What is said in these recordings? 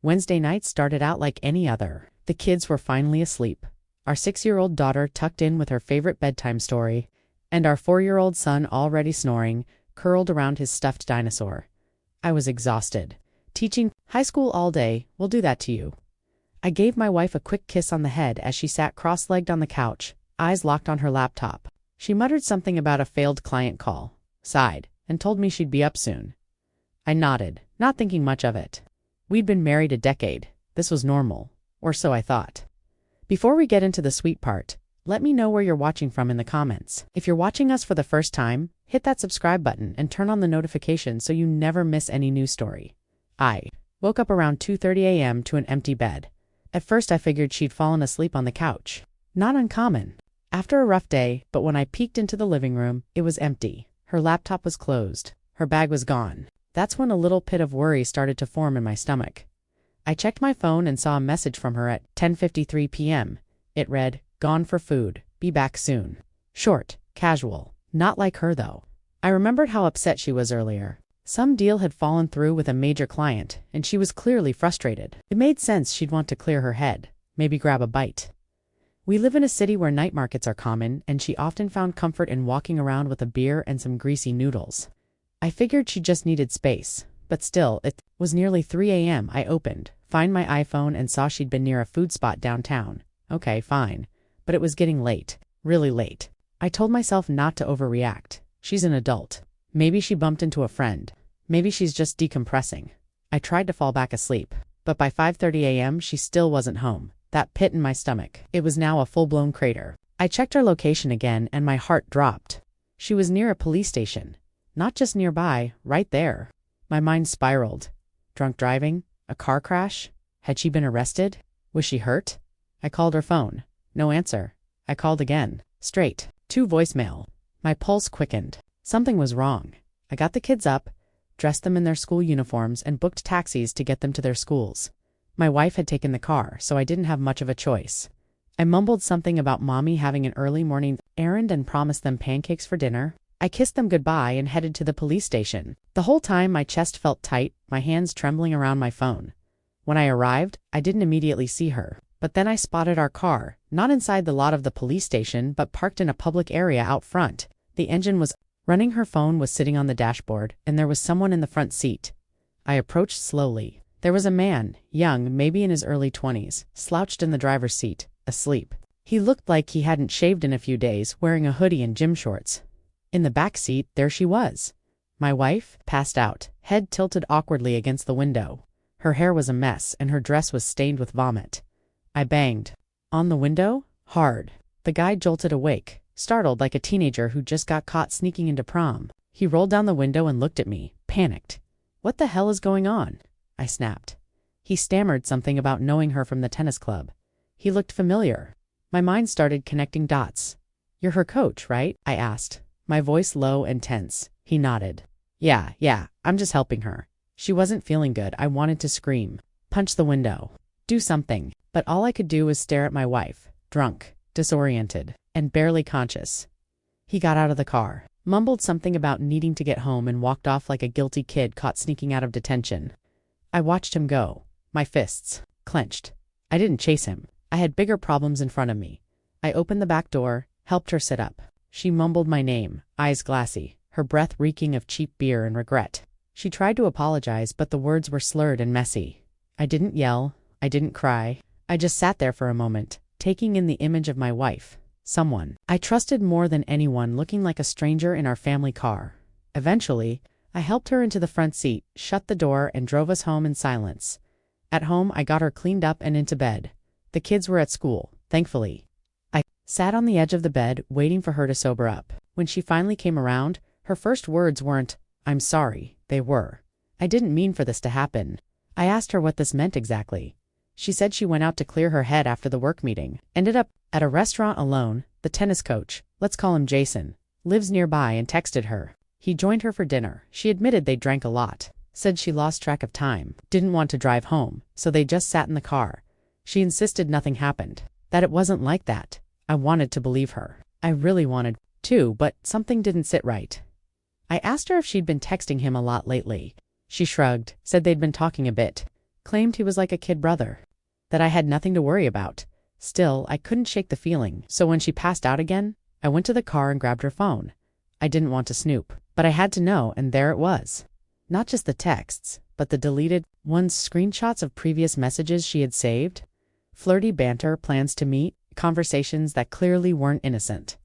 Wednesday night started out like any other. The kids were finally asleep. Our 6-year-old daughter tucked in with her favorite bedtime story, and our 4-year-old son already snoring, curled around his stuffed dinosaur. I was exhausted. Teaching high school all day will do that to you. I gave my wife a quick kiss on the head as she sat cross-legged on the couch, eyes locked on her laptop. She muttered something about a failed client call, sighed, and told me she'd be up soon. I nodded, not thinking much of it. We'd been married a decade. This was normal, or so I thought. Before we get into the sweet part, let me know where you're watching from in the comments. If you're watching us for the first time, hit that subscribe button and turn on the notifications so you never miss any new story. I woke up around 2:30 a.m. to an empty bed. At first I figured she'd fallen asleep on the couch. Not uncommon. After a rough day, but when I peeked into the living room, it was empty. Her laptop was closed. Her bag was gone. That's when a little pit of worry started to form in my stomach. I checked my phone and saw a message from her at 10:53 p.m. It read, "Gone for food. Be back soon." Short, casual. Not like her though. I remembered how upset she was earlier. Some deal had fallen through with a major client, and she was clearly frustrated. It made sense she'd want to clear her head, maybe grab a bite. We live in a city where night markets are common, and she often found comfort in walking around with a beer and some greasy noodles. I figured she just needed space, but still, it was nearly 3 a.m. I opened, found my iPhone, and saw she'd been near a food spot downtown. Okay, fine. But it was getting late. Really late. I told myself not to overreact. She's an adult. Maybe she bumped into a friend. Maybe she's just decompressing. I tried to fall back asleep, but by 5:30 a.m. she still wasn't home. That pit in my stomach. It was now a full-blown crater. I checked her location again and my heart dropped. She was near a police station. Not just nearby, right there. My mind spiraled. Drunk driving? A car crash? Had she been arrested? Was she hurt? I called her phone. No answer. I called again. Straight. To voicemail. My pulse quickened. Something was wrong. I got the kids up, dressed them in their school uniforms, and booked taxis to get them to their schools. My wife had taken the car, so I didn't have much of a choice. I mumbled something about mommy having an early morning errand and promised them pancakes for dinner. I kissed them goodbye and headed to the police station. The whole time my chest felt tight, my hands trembling around my phone. When I arrived, I didn't immediately see her. But then I spotted our car, not inside the lot of the police station, but parked in a public area out front. The engine was running, her phone was sitting on the dashboard, and there was someone in the front seat. I approached slowly. There was a man, young, maybe in his early 20s, slouched in the driver's seat, asleep. He looked like he hadn't shaved in a few days, wearing a hoodie and gym shorts. In the back seat, there she was. My wife, passed out, head tilted awkwardly against the window. Her hair was a mess, and her dress was stained with vomit. I banged on the window, hard. The guy jolted awake, startled like a teenager who just got caught sneaking into prom. He rolled down the window and looked at me, panicked. "What the hell is going on?" I snapped. He stammered something about knowing her from the tennis club. He looked familiar. My mind started connecting dots. "You're her coach, right?" I asked, my voice low and tense. He nodded. Yeah, I'm just helping her. She wasn't feeling good. I wanted to scream, punch the window, do something, but all I could do was stare at my wife, drunk, disoriented, and barely conscious. He got out of the car, mumbled something about needing to get home, and walked off like a guilty kid caught sneaking out of detention. I watched him go, my fists clenched. I didn't chase him. I had bigger problems in front of me. I opened the back door, helped her sit up. She mumbled my name, eyes glassy, her breath reeking of cheap beer and regret. She tried to apologize, but the words were slurred and messy. I didn't yell. I didn't cry. I just sat there for a moment, taking in the image of my wife, someone I trusted more than anyone, looking like a stranger in our family car. Eventually, I helped her into the front seat, shut the door, and drove us home in silence. At home, I got her cleaned up and into bed. The kids were at school, thankfully. I sat on the edge of the bed, waiting for her to sober up. When she finally came around, her first words weren't, "I'm sorry," they were, "I didn't mean for this to happen." I asked her what this meant exactly. She said she went out to clear her head after the work meeting, ended up at a restaurant alone. The tennis coach, let's call him Jason, lives nearby, and texted her. He joined her for dinner. She admitted they drank a lot, said she lost track of time, didn't want to drive home, so they just sat in the car. She insisted nothing happened, that it wasn't like that. I wanted to believe her. I really wanted to, but something didn't sit right. I asked her if she'd been texting him a lot lately. She shrugged, said they'd been talking a bit. claimed he was like a kid brother, that I had nothing to worry about. Still, I couldn't shake the feeling, so when she passed out again, I went to the car and grabbed her phone. I didn't want to snoop, but I had to know, and there it was. Not just the texts, but the deleted ones, screenshots of previous messages she had saved. Flirty banter, plans to meet, conversations that clearly weren't innocent.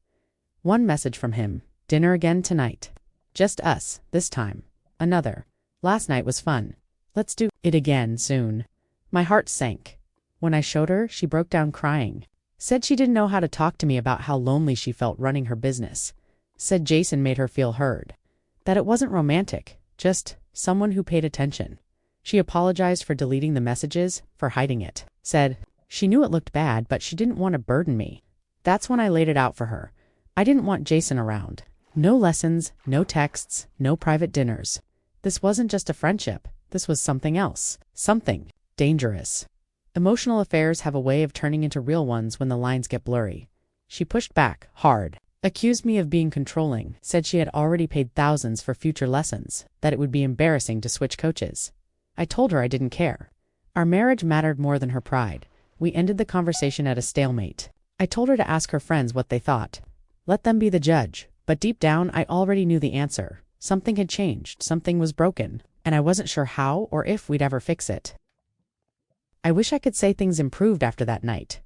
One message from him: dinner again tonight. Just us, this time. Another: last night was fun. Let's do it again soon. My heart sank. When I showed her, she broke down crying. Said she didn't know how to talk to me about how lonely she felt running her business. Said Jason made her feel heard. That it wasn't romantic, just someone who paid attention. She apologized for deleting the messages, for hiding it. Said she knew it looked bad, but she didn't want to burden me. That's when I laid it out for her. I didn't want Jason around. No lessons, no texts, no private dinners. This wasn't just a friendship. This was something else. Something dangerous. Emotional affairs have a way of turning into real ones when the lines get blurry. She pushed back, hard. Accused me of being controlling. Said she had already paid thousands for future lessons. That it would be embarrassing to switch coaches. I told her I didn't care. Our marriage mattered more than her pride. We ended the conversation at a stalemate. I told her to ask her friends what they thought. Let them be the judge. But deep down, I already knew the answer. Something had changed. Something was broken. And I wasn't sure how or if we'd ever fix it. I wish I could say things improved after that night.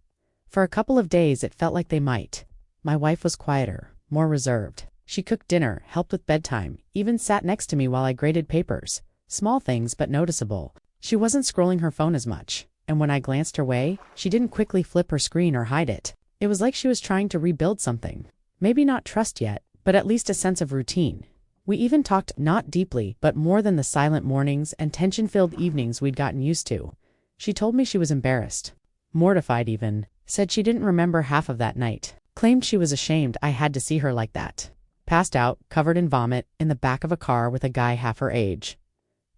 For a couple of days, it felt like they might. My wife was quieter, more reserved. She cooked dinner, helped with bedtime, even sat next to me while I graded papers. Small things, but noticeable. She wasn't scrolling her phone as much, and when I glanced her way, she didn't quickly flip her screen or hide it. It was like she was trying to rebuild something. Maybe not trust yet, but at least a sense of routine. We even talked, not deeply, but more than the silent mornings and tension-filled evenings we'd gotten used to. She told me she was embarrassed, mortified even, said she didn't remember half of that night, claimed she was ashamed I had to see her like that. Passed out, covered in vomit, in the back of a car with a guy half her age.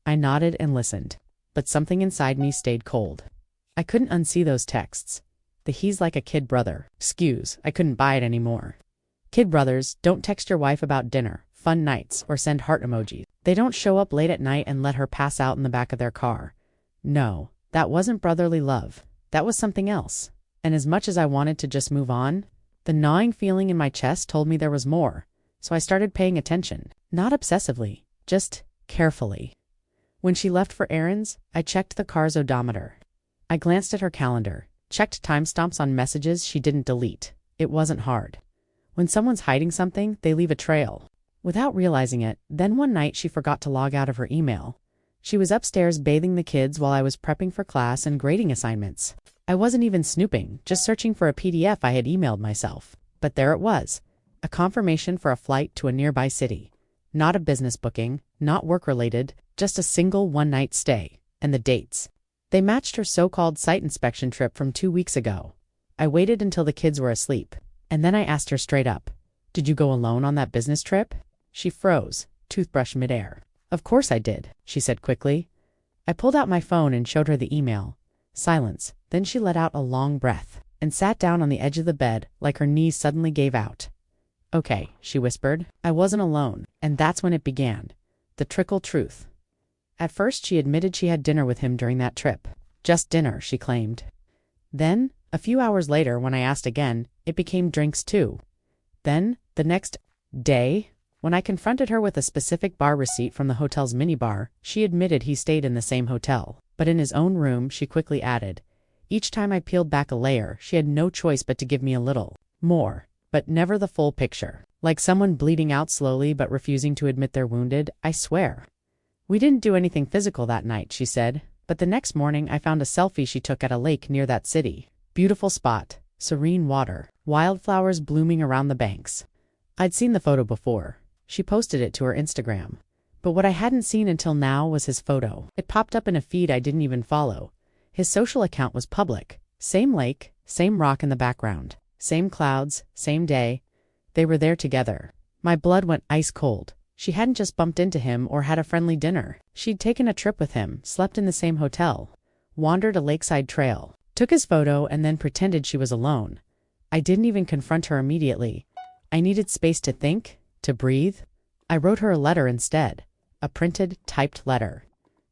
I nodded and listened, but something inside me stayed cold. I couldn't unsee those texts. The "he's like a kid brother" excuse, I couldn't buy it anymore. Kid brothers don't text your wife about dinner, fun nights, or send heart emojis. They don't show up late at night and let her pass out in the back of their car. No. That wasn't brotherly love. That was something else. And as much as I wanted to just move on, the gnawing feeling in my chest told me there was more. So I started paying attention. Not obsessively, just carefully. When she left for errands, I checked the car's odometer. I glanced at her calendar, checked timestamps on messages she didn't delete. It wasn't hard. When someone's hiding something, they leave a trail. Without realizing it, then one night she forgot to log out of her email. She was upstairs bathing the kids while I was prepping for class and grading assignments. I wasn't even snooping, just searching for a PDF I had emailed myself. But there it was, a confirmation for a flight to a nearby city. Not a business booking, not work-related, just a single one-night stay. And the dates. They matched her so-called site inspection trip from 2 weeks ago. I waited until the kids were asleep, and then I asked her straight up, "Did you go alone on that business trip?" She froze, toothbrush midair. "Of course I did," she said quickly. I pulled out my phone and showed her the email. Silence. Then she let out a long breath and sat down on the edge of the bed like her knees suddenly gave out. "Okay," she whispered. I wasn't alone, and that's when it began. The trickle truth. At first she admitted she had dinner with him during that trip. Just dinner, she claimed. Then, a few hours later when I asked again, it became drinks too. Then, the next day, when I confronted her with a specific bar receipt from the hotel's minibar, she admitted he stayed in the same hotel. But in his own room, she quickly added. Each time I peeled back a layer, she had no choice but to give me a little more, but never the full picture. Like someone bleeding out slowly but refusing to admit they're wounded, I swear. We didn't do anything physical that night, she said, but the next morning I found a selfie she took at a lake near that city. Beautiful spot, serene water, wildflowers blooming around the banks. I'd seen the photo before. She posted it to her Instagram. But what I hadn't seen until now was his photo. It popped up in a feed I didn't even follow. His social account was public. Same lake, same rock in the background. Same clouds, same day. They were there together. My blood went ice cold. She hadn't just bumped into him or had a friendly dinner. She'd taken a trip with him, slept in the same hotel, wandered a lakeside trail, took his photo, and then pretended she was alone. I didn't even confront her immediately. I needed space to think, to breathe. I wrote her a letter instead. A printed, typed letter.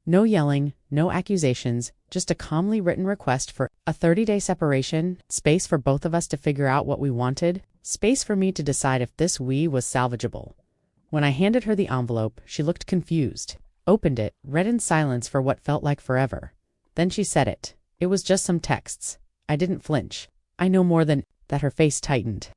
No yelling, no accusations, just a calmly written request for a 30-day separation, space for both of us to figure out what we wanted, space for me to decide if this we was salvageable. When I handed her the envelope, she looked confused, opened it, read in silence for what felt like forever. Then she said it. It was just some texts. I didn't flinch. I know more than that. Her face tightened.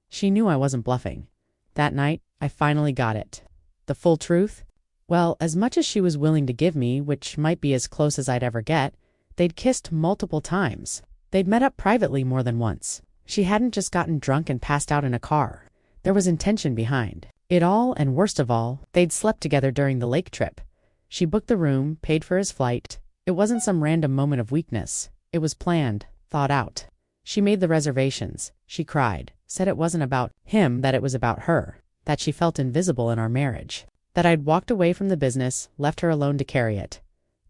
She knew I wasn't bluffing. That night, I finally got it. The full truth? Well, as much as she was willing to give me, which might be as close as I'd ever get, they'd kissed multiple times. They'd met up privately more than once. She hadn't just gotten drunk and passed out in a car. There was intention behind it all, and worst of all, they'd slept together during the lake trip. She booked the room, paid for his flight. It wasn't some random moment of weakness. It was planned, thought out. She made the reservations. She cried, said it wasn't about him, that it was about her, that she felt invisible in our marriage, that I'd walked away from the business, left her alone to carry it.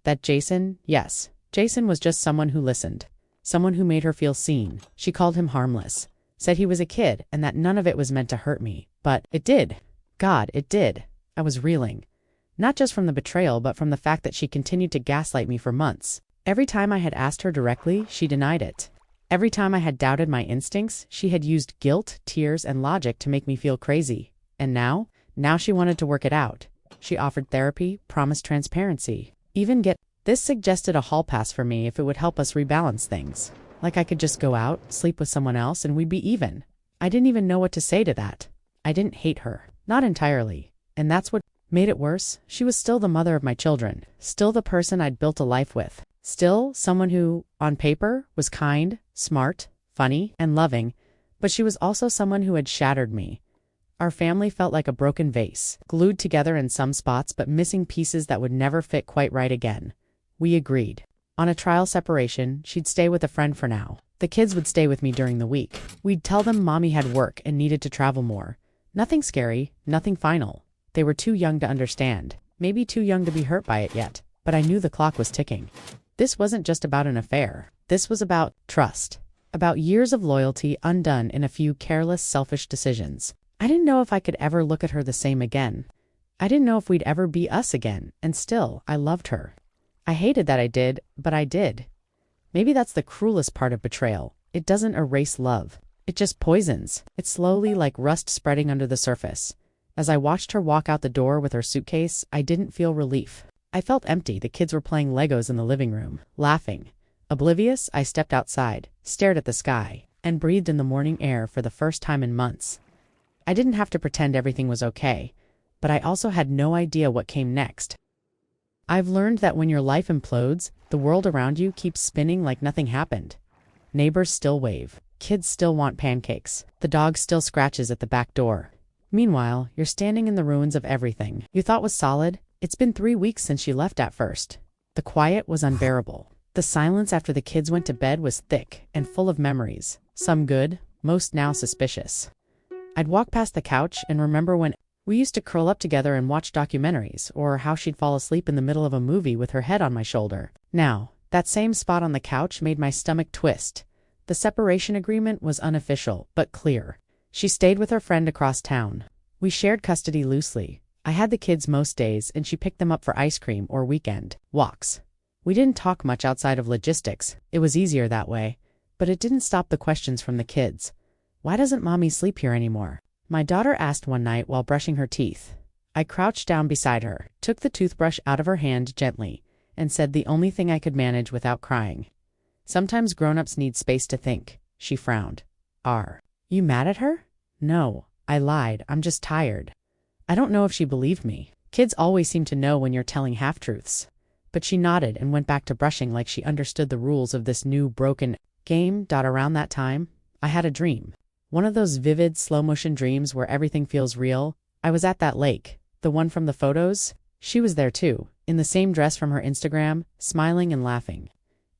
That Jason, yes, Jason was just someone who listened, someone who made her feel seen. She called him harmless, said he was a kid and that none of it was meant to hurt me. But it did. God, it did. I was reeling. Not just from the betrayal, but from the fact that she continued to gaslight me for months. Every time I had asked her directly, she denied it. Every time I had doubted my instincts, she had used guilt, tears, and logic to make me feel crazy. And now she wanted to work it out. She offered therapy, promised transparency, even this suggested a hall pass for me if it would help us rebalance things. Like I could just go out, sleep with someone else, and we'd be even. I didn't even know what to say to that. I didn't hate her. Not entirely. And that's what made it worse. She was still the mother of my children, still the person I'd built a life with, still someone who, on paper, was kind, smart, funny, and loving, but she was also someone who had shattered me. Our family felt like a broken vase, glued together in some spots but missing pieces that would never fit quite right again. We agreed. On a trial separation, she'd stay with a friend for now. The kids would stay with me during the week. We'd tell them Mommy had work and needed to travel more. Nothing scary, nothing final. They were too young to understand, maybe too young to be hurt by it yet, but I knew the clock was ticking. This wasn't just about an affair. This was about trust, about years of loyalty undone in a few careless, selfish decisions. I didn't know if I could ever look at her the same again. I didn't know if we'd ever be us again, and still, I loved her. I hated that I did, but I did. Maybe that's the cruelest part of betrayal. It doesn't erase love. It just poisons. It's slowly like rust spreading under the surface. As I watched her walk out the door with her suitcase, I didn't feel relief. I felt empty. The kids were playing Legos in the living room, laughing. Oblivious, I stepped outside, stared at the sky, and breathed in the morning air for the first time in months. I didn't have to pretend everything was okay, but I also had no idea what came next. I've learned that when your life implodes, the world around you keeps spinning like nothing happened. Neighbors still wave. Kids still want pancakes. The dog still scratches at the back door. Meanwhile, you're standing in the ruins of everything you thought was solid. It's been 3 weeks since she left at first. The quiet was unbearable. The silence after the kids went to bed was thick and full of memories, some good, most now suspicious. I'd walk past the couch and remember when we used to curl up together and watch documentaries, or how she'd fall asleep in the middle of a movie with her head on my shoulder. Now, that same spot on the couch made my stomach twist. The separation agreement was unofficial, but clear. She stayed with her friend across town. We shared custody loosely. I had the kids most days, and she picked them up for ice cream or weekend walks. We didn't talk much outside of logistics. It was easier that way. But it didn't stop the questions from the kids. Why doesn't Mommy sleep here anymore? My daughter asked one night while brushing her teeth. I crouched down beside her, took the toothbrush out of her hand gently, and said the only thing I could manage without crying. Sometimes grown-ups need space to think. She frowned. Are you mad at her? No, I lied. I'm just tired. I don't know if she believed me. Kids always seem to know when you're telling half-truths. But she nodded and went back to brushing like she understood the rules of this new, broken game. Around that time, I had a dream. One of those vivid, slow-motion dreams where everything feels real. I was at that lake, the one from the photos. She was there too, in the same dress from her Instagram, smiling and laughing.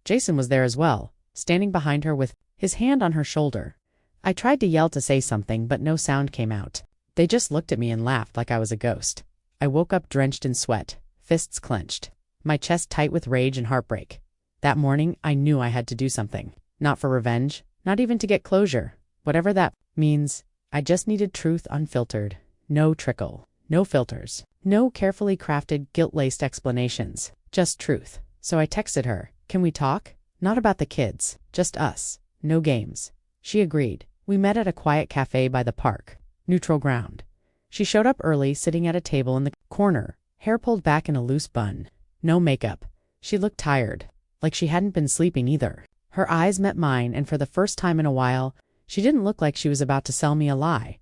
Jason was there as well, standing behind her with his hand on her shoulder. I tried to yell to say something, but no sound came out. They just looked at me and laughed like I was a ghost. I woke up drenched in sweat, fists clenched, my chest tight with rage and heartbreak. That morning, I knew I had to do something. Not for revenge, not even to get closure. Whatever that means, I just needed truth unfiltered. No trickle, no filters, no carefully crafted, guilt-laced explanations. Just truth. So I texted her, "Can we talk? Not about the kids, just us. No games." She agreed. We met at a quiet cafe by the park. Neutral ground. She showed up early, sitting at a table in the corner, hair pulled back in a loose bun. No makeup. She looked tired, like she hadn't been sleeping either. Her eyes met mine, and for the first time in a while, she didn't look like she was about to sell me a lie.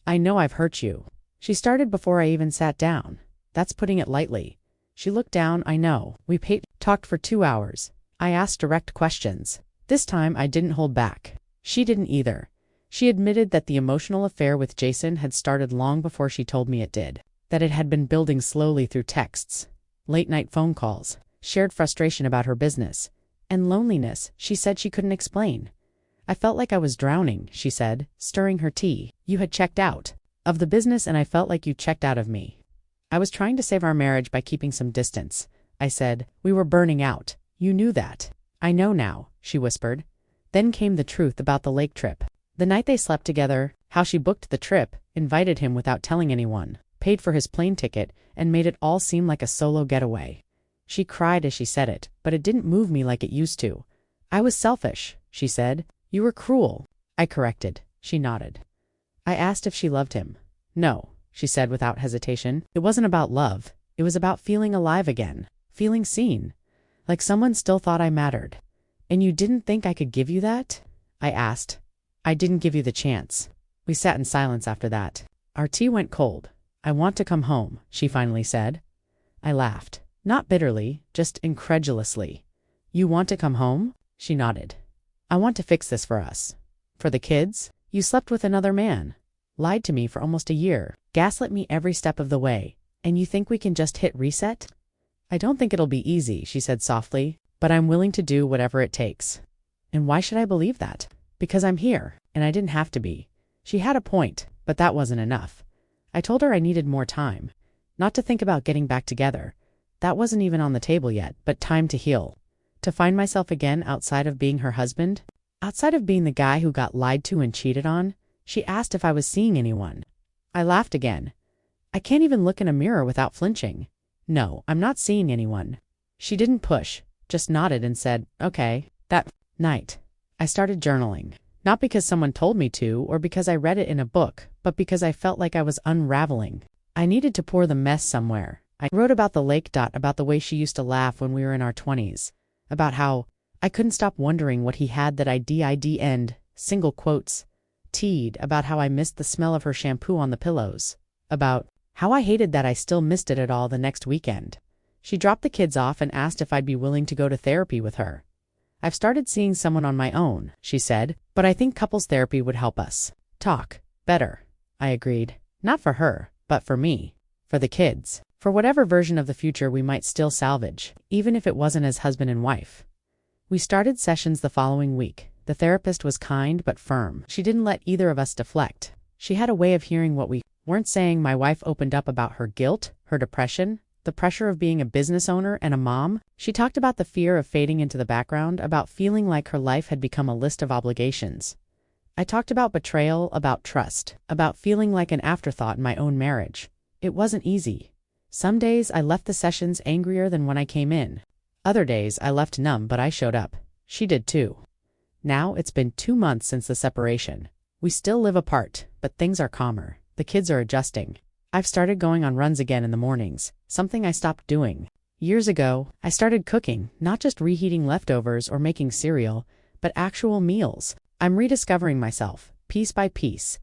"I know I've hurt you." She started before I even sat down. That's putting it lightly. She looked down. "I know." We talked for 2 hours. I asked direct questions. This time I didn't hold back. She didn't either. She admitted that the emotional affair with Jason had started long before she told me it did. That it had been building slowly through texts, late-night phone calls, shared frustration about her business, and loneliness she said she couldn't explain. "I felt like I was drowning," she said, stirring her tea. "You had checked out of the business, and I felt like you checked out of me. I was trying to save our marriage by keeping some distance," I said. "We were burning out. You knew that." "I know now," she whispered. Then came the truth about the lake trip. The night they slept together, how she booked the trip, invited him without telling anyone, paid for his plane ticket, and made it all seem like a solo getaway. She cried as she said it, but it didn't move me like it used to. "I was selfish," she said. "You were cruel." I corrected. She nodded. I asked if she loved him. "No," she said without hesitation. "It wasn't about love. It was about feeling alive again, feeling seen, like someone still thought I mattered." "And you didn't think I could give you that?" I asked. "I didn't give you the chance." We sat in silence after that. Our tea went cold. "I want to come home," she finally said. I laughed. Not bitterly, just incredulously. "You want to come home?" She nodded. "I want to fix this for us. For the kids. You slept with another man. Lied to me for almost a year. Gaslit me every step of the way. And you think we can just hit reset?" "I don't think it'll be easy," she said softly, "but I'm willing to do whatever it takes." And why should I believe that? Because I'm here, and I didn't have to be. She had a point, but that wasn't enough. I told her I needed more time. Not to think about getting back together. That wasn't even on the table yet, but time to heal. To find myself again outside of being her husband. Outside of being the guy who got lied to and cheated on. She asked if I was seeing anyone. I laughed again. I can't even look in a mirror without flinching. "No, I'm not seeing anyone." She didn't push, just nodded and said, "Okay." That night, I started journaling. Not because someone told me to, or because I read it in a book, but because I felt like I was unraveling. I needed to pour the mess somewhere. I wrote about the lake. About the way she used to laugh when we were in our 20s. About how I couldn't stop wondering what he had that I did end, single quotes, teed. About how I missed the smell of her shampoo on the pillows. About how I hated that I still missed it at all the next weekend. She dropped the kids off and asked if I'd be willing to go to therapy with her. "I've started seeing someone on my own," she said, "but I think couples therapy would help us talk better." I agreed. Not for her, but for me. For the kids. For whatever version of the future we might still salvage, even if it wasn't as husband and wife. We started sessions the following week. The therapist was kind but firm. She didn't let either of us deflect. She had a way of hearing what we weren't saying. My wife opened up about her guilt, her depression, the pressure of being a business owner and a mom. She talked about the fear of fading into the background, about feeling like her life had become a list of obligations. I talked about betrayal, about trust, about feeling like an afterthought in my own marriage. It wasn't easy. Some days I left the sessions angrier than when I came in. Other days I left numb, but I showed up. She did too. Now it's been 2 months since the separation. We still live apart, but things are calmer. The kids are adjusting. I've started going on runs again in the mornings, something I stopped doing. Years ago, I started cooking, not just reheating leftovers or making cereal, but actual meals. I'm rediscovering myself, piece by piece.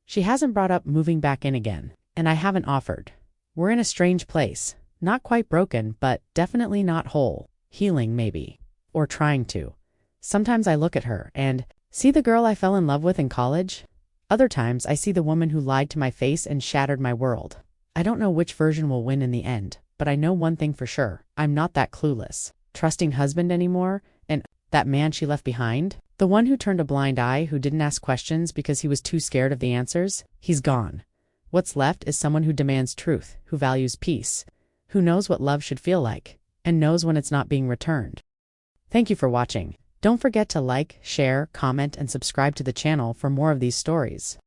She hasn't brought up moving back in again, and I haven't offered. We're in a strange place, not quite broken, but definitely not whole. Healing, maybe. Or trying to. Sometimes I look at her and see the girl I fell in love with in college. Other times I see the woman who lied to my face and shattered my world. I don't know which version will win in the end, but I know one thing for sure. I'm not that clueless, trusting husband anymore, and that man she left behind, the one who turned a blind eye, who didn't ask questions because he was too scared of the answers, he's gone. What's left is someone who demands truth, who values peace, who knows what love should feel like, and knows when it's not being returned. Thank you for watching. Don't forget to like, share, comment, and subscribe to the channel for more of these stories.